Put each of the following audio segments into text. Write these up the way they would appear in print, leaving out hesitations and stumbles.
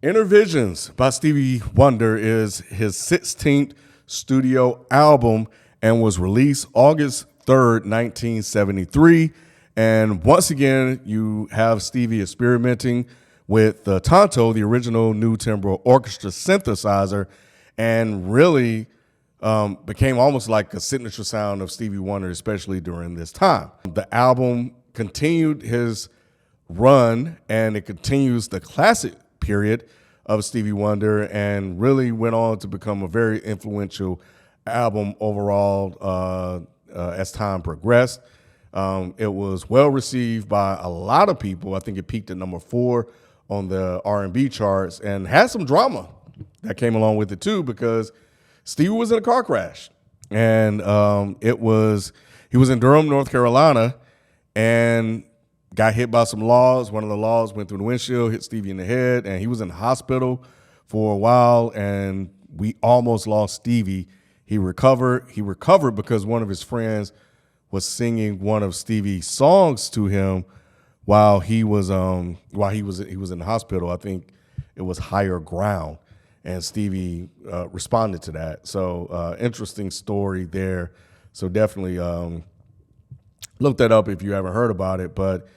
Innervisions by Stevie Wonder is his 16th studio album and was released August 3rd, 1973. And once again, you have Stevie experimenting with the Tonto, the original new timbral orchestra synthesizer, and really became almost like a signature sound of Stevie Wonder, especially during this time. The album continued his run, and it continues the classic period of Stevie Wonder, and really went on to become a very influential album overall as time progressed. It was well received by a lot of people. I think it peaked at number 4 on the R&B charts and had some drama that came along with it too, because Stevie was in a car crash, and he was in Durham, North Carolina, and got hit by some logs. One of the logs went through the windshield, hit Stevie in the head, and he was in the hospital for a while, and we almost lost Stevie. He recovered because one of his friends was singing one of Stevie's songs to him while he was in the hospital. I think it was Higher Ground, and Stevie responded to that. So interesting story there. So definitely look that up if you haven't heard about it. But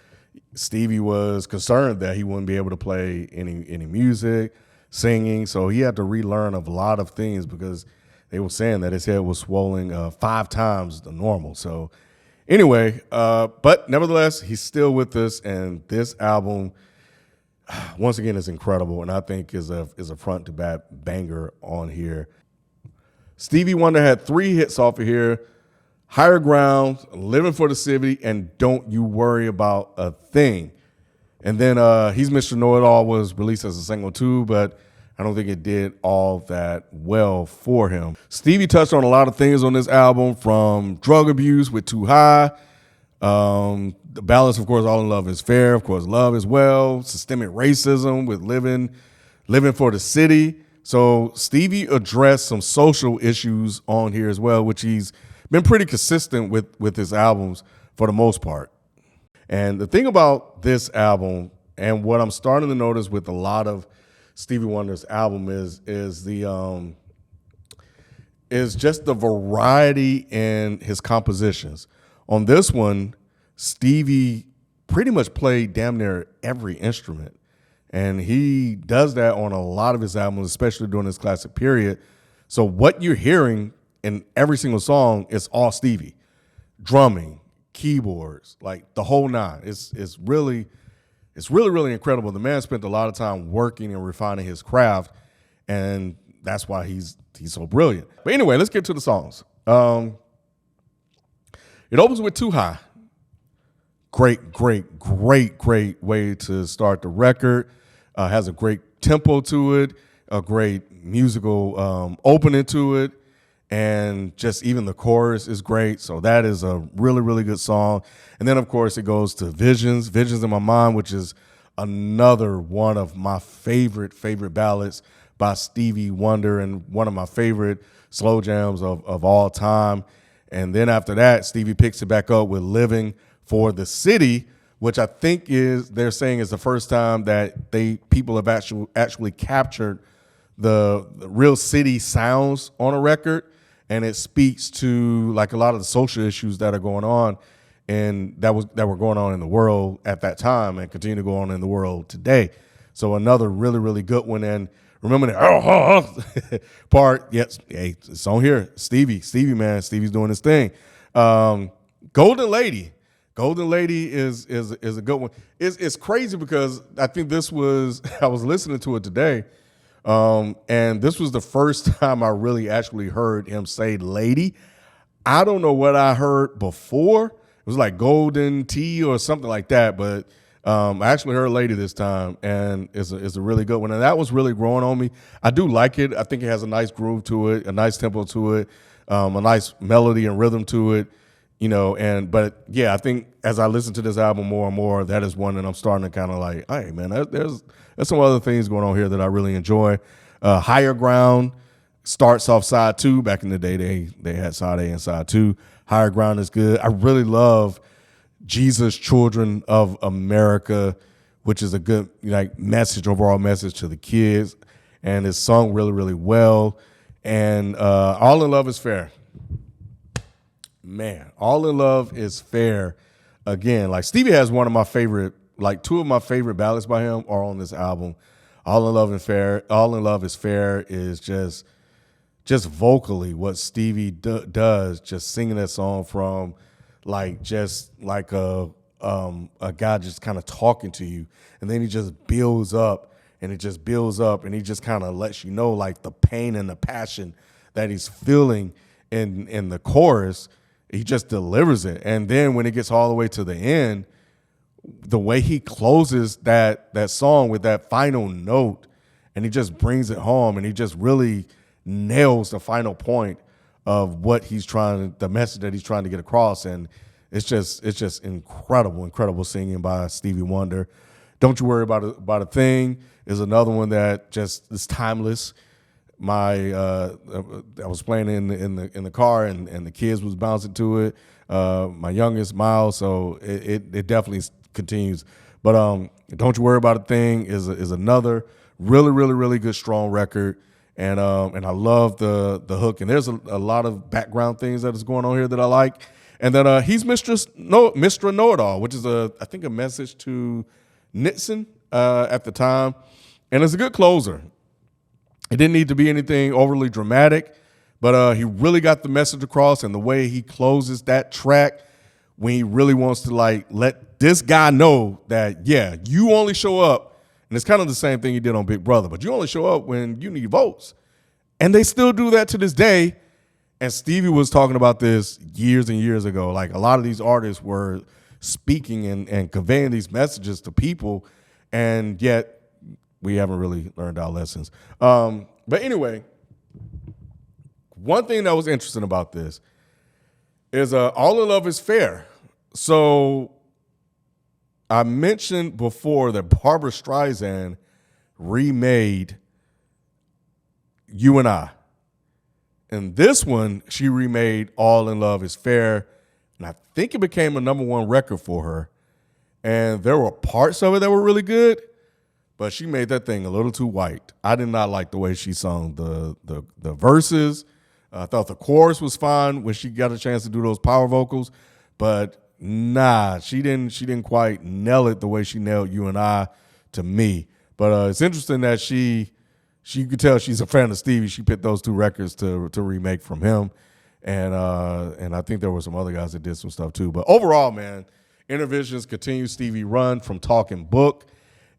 Stevie was concerned that he wouldn't be able to play any music, singing, so he had to relearn a lot of things because they were saying that his head was swollen 5 times the normal. So anyway, but nevertheless, he's still with us, and this album, once again, is incredible, and I think is a front to back banger on here. Stevie Wonder had 3 hits off of here: Higher Ground, Living for the City, and Don't You Worry About a Thing. And then He's Mr. Know-It-All was released as a single too, but I don't think it did all that well for him. Stevie touched on a lot of things on this album, from drug abuse with Too High, the balance, of course, All in Love is Fair, of course, Love as well, systemic racism with Living for the City. So Stevie addressed some social issues on here as well, which he's been pretty consistent with his albums for the most part. And the thing about this album, and what I'm starting to notice with a lot of Stevie Wonder's album, is just the variety in his compositions. On this one, Stevie pretty much played damn near every instrument, and he does that on a lot of his albums, especially during this classic period. So what you're hearing in every single song is all Stevie. Drumming, keyboards, like the whole nine. It's really incredible. The man spent a lot of time working and refining his craft, and that's why he's so brilliant. But anyway, let's get to the songs. It opens with Too High. Great way to start the record. Has a great tempo to it, a great musical opening to it, and just even the chorus is great. So that is a really good song. And then, of course, it goes to Visions in My Mind, which is another one of my favorite ballads by Stevie Wonder, and one of my favorite slow jams of all time. And then after that, Stevie picks it back up with Living for the City, which I think they're saying is the first time that people have actually captured the real city sounds on a record. And it speaks to like a lot of the social issues that are going on, and that were going on in the world at that time and continue to go on in the world today. So another really good one. And remember the part? Yes, hey, it's on here. Stevie, man, Stevie's doing his thing. Golden Lady is a good one. It's crazy because I think I was listening to it today. And this was the first time I really actually heard him say lady. I don't know what I heard before. It was like golden tea or something like that, but I actually heard lady this time, and it's a really good one. And that was really growing on me. I do like it. I think it has a nice groove to it, a nice tempo to it, a nice melody and rhythm to it, but yeah, I think as I listen to this album more and more, that is one that I'm starting to kind of like, hey man, there's some other things going on here that I really enjoy. Higher Ground starts off side 2. Back in the day, they had side A and side 2. Higher Ground is good. I really love Jesus, Children of America, which is a good like message, overall message to the kids, and it's sung really, really well. And All in Love is Fair. Man, All in Love is Fair. Again, like Stevie has one of my favorite, like two of my favorite ballads by him are on this album. All in Love and Fair. All in Love is Fair is just vocally what Stevie does, just singing that song from like just like a guy just kind of talking to you, and then he just builds up and it just builds up and he just kind of lets you know like the pain and the passion that he's feeling in the chorus. He just delivers it, and then when it gets all the way to the end, the way he closes that song with that final note, and he just brings it home, and he just really nails the final point of what the message that he's trying to get across. And it's just incredible singing by Stevie Wonder. Don't You Worry About a Thing is another one that just is timeless. I was playing in the car, and the kids was bouncing to it. My youngest Miles, so it definitely continues. But Don't You Worry About a Thing is another really good strong record. And I love the hook, and there's a lot of background things that is going on here that I like. And then he's Mr. Know-It-All, which is I think a message to Nixon at the time, and it's a good closer. It didn't need to be anything overly dramatic, but he really got the message across, and the way he closes that track when he really wants to like let this guy know that, yeah, you only show up. And it's kind of the same thing he did on Big Brother, but you only show up when you need votes. And they still do that to this day. And Stevie was talking about this years and years ago. Like a lot of these artists were speaking and conveying these messages to people, and yet we haven't really learned our lessons. But anyway, one thing that was interesting about this is All in Love is Fair. So I mentioned before that Barbra Streisand remade You and I. And this one, she remade All in Love is Fair. And I think it became a #1 record for her. And there were parts of it that were really good, but she made that thing a little too white. I did not like the way she sung the verses. I thought the chorus was fine when she got a chance to do those power vocals, but nah, she didn't quite nail it the way she nailed You and I to me. But it's interesting that she could tell she's a fan of Stevie. She picked those two records to remake from him, and I think there were some other guys that did some stuff too. But overall, man, Innervisions continues Stevie run from Talking Book,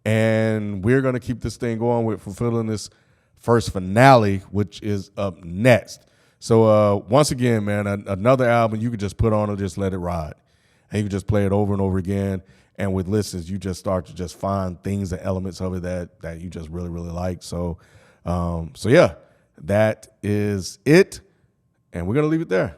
and we're gonna keep this thing going with fulfilling this first finale, which is up next. So once again, man, another album you could just put on and just let it ride. And you can just play it over and over again. And with listens, you just start to just find things and elements of it that you just really, really like. So yeah, that is it. And we're going to leave it there.